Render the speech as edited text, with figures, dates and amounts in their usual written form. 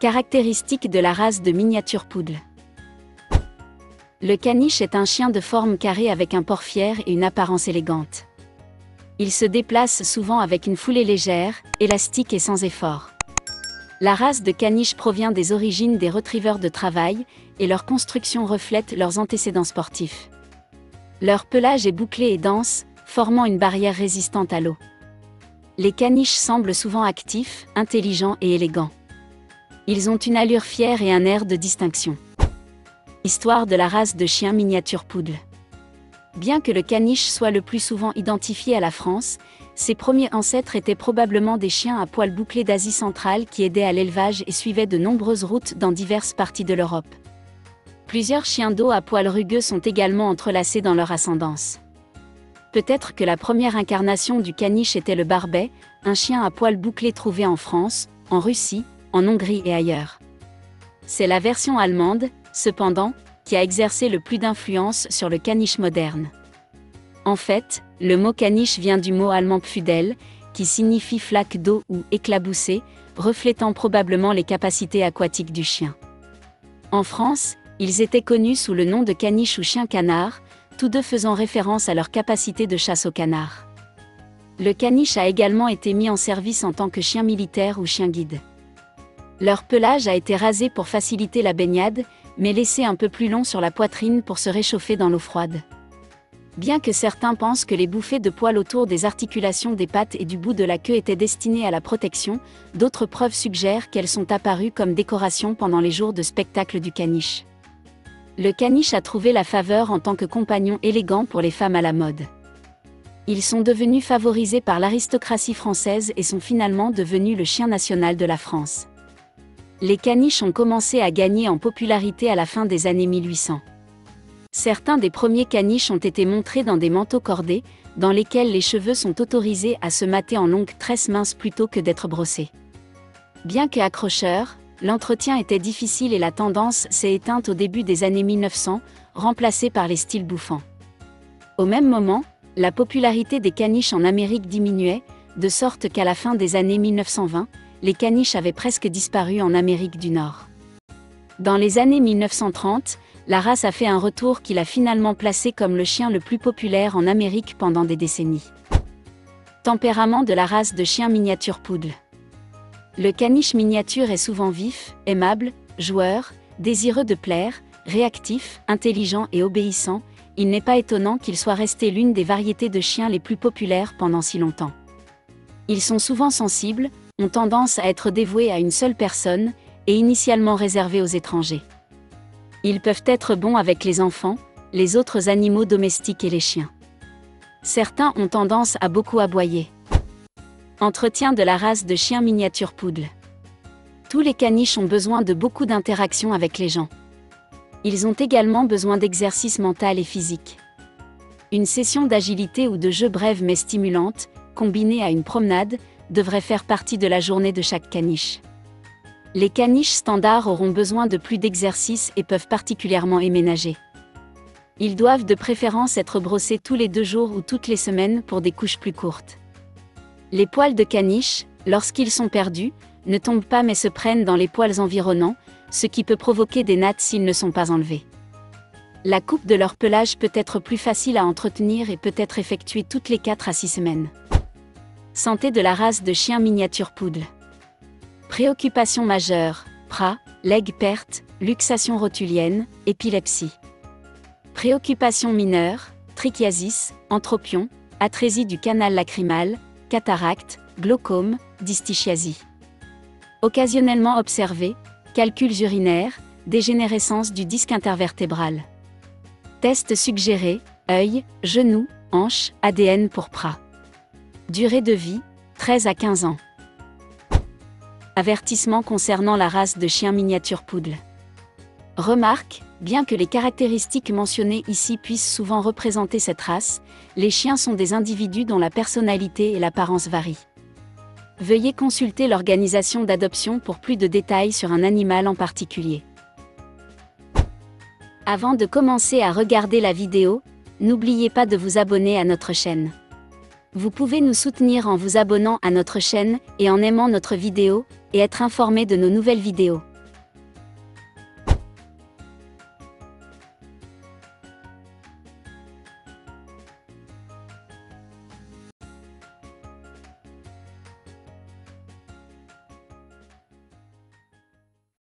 Caractéristiques de la race de miniature poodle. Le caniche est un chien de forme carrée avec un port fier et une apparence élégante. Il se déplace souvent avec une foulée légère, élastique et sans effort. La race de caniche provient des origines des retrievers de travail, et leur construction reflète leurs antécédents sportifs. Leur pelage est bouclé et dense, formant une barrière résistante à l'eau. Les caniches semblent souvent actifs, intelligents et élégants. Ils ont une allure fière et un air de distinction. Histoire de la race de chien miniature poodle. Bien que le caniche soit le plus souvent identifié à la France, ses premiers ancêtres étaient probablement des chiens à poils bouclés d'Asie centrale qui aidaient à l'élevage et suivaient de nombreuses routes dans diverses parties de l'Europe. Plusieurs chiens d'eau à poils rugueux sont également entrelacés dans leur ascendance. Peut-être que la première incarnation du caniche était le barbet, un chien à poils bouclés trouvé en France, en Russie, en Hongrie et ailleurs. C'est la version allemande, cependant, qui a exercé le plus d'influence sur le caniche moderne. En fait, le mot caniche vient du mot allemand Pfudel, qui signifie flaque d'eau ou éclaboussé, reflétant probablement les capacités aquatiques du chien. En France, ils étaient connus sous le nom de caniche ou chien canard, tous deux faisant référence à leur capacité de chasse au canard. Le caniche a également été mis en service en tant que chien militaire ou chien guide. Leur pelage a été rasé pour faciliter la baignade, mais laissé un peu plus long sur la poitrine pour se réchauffer dans l'eau froide. Bien que certains pensent que les bouffées de poils autour des articulations des pattes et du bout de la queue étaient destinées à la protection, d'autres preuves suggèrent qu'elles sont apparues comme décoration pendant les jours de spectacle du caniche. Le caniche a trouvé la faveur en tant que compagnon élégant pour les femmes à la mode. Ils sont devenus favorisés par l'aristocratie française et sont finalement devenus le chien national de la France. Les caniches ont commencé à gagner en popularité à la fin des années 1800. Certains des premiers caniches ont été montrés dans des manteaux cordés, dans lesquels les cheveux sont autorisés à se mater en longues tresses minces plutôt que d'être brossés. Bien que accrocheur, l'entretien était difficile et la tendance s'est éteinte au début des années 1900, remplacée par les styles bouffants. Au même moment, la popularité des caniches en Amérique diminuait, de sorte qu'à la fin des années 1920, les caniches avaient presque disparu en Amérique du Nord. Dans les années 1930, la race a fait un retour qui l'a finalement placé comme le chien le plus populaire en Amérique pendant des décennies. Tempérament de la race de chien miniature poodle. Le caniche miniature est souvent vif, aimable, joueur, désireux de plaire, réactif, intelligent et obéissant. Il n'est pas étonnant qu'il soit resté l'une des variétés de chiens les plus populaires pendant si longtemps. Ils sont souvent sensibles, ont tendance à être dévoués à une seule personne, et initialement réservés aux étrangers. Ils peuvent être bons avec les enfants, les autres animaux domestiques et les chiens. Certains ont tendance à beaucoup aboyer. Entretien de la race de chien miniature poodle. Tous les caniches ont besoin de beaucoup d'interaction avec les gens. Ils ont également besoin d'exercice mental et physique. Une session d'agilité ou de jeu brève mais stimulante, combinée à une promenade, devrait faire partie de la journée de chaque caniche. Les caniches standards auront besoin de plus d'exercice et peuvent particulièrement éménager. Ils doivent de préférence être brossés tous les 2 jours ou toutes les semaines pour des couches plus courtes. Les poils de caniche, lorsqu'ils sont perdus, ne tombent pas mais se prennent dans les poils environnants, ce qui peut provoquer des nattes s'ils ne sont pas enlevés. La coupe de leur pelage peut être plus facile à entretenir et peut être effectuée toutes les 4 à 6 semaines. Santé de la race de chien miniature poodle. Préoccupations majeures, PRA, legs perte, luxation rotulienne, épilepsie. Préoccupations mineures, trichiasis, entropion, atrésie du canal lacrymal, cataracte, glaucome, dystichiasie. Occasionnellement observé, calculs urinaires, dégénérescence du disque intervertébral. Test suggéré, œil, genou, hanche, ADN pour PRA. Durée de vie, 13 à 15 ans. Avertissement concernant la race de chien miniature poodle. Remarque, bien que les caractéristiques mentionnées ici puissent souvent représenter cette race, les chiens sont des individus dont la personnalité et l'apparence varient. Veuillez consulter l'organisation d'adoption pour plus de détails sur un animal en particulier. Avant de commencer à regarder la vidéo, n'oubliez pas de vous abonner à notre chaîne. Vous pouvez nous soutenir en vous abonnant à notre chaîne et en aimant notre vidéo, et être informé de nos nouvelles vidéos.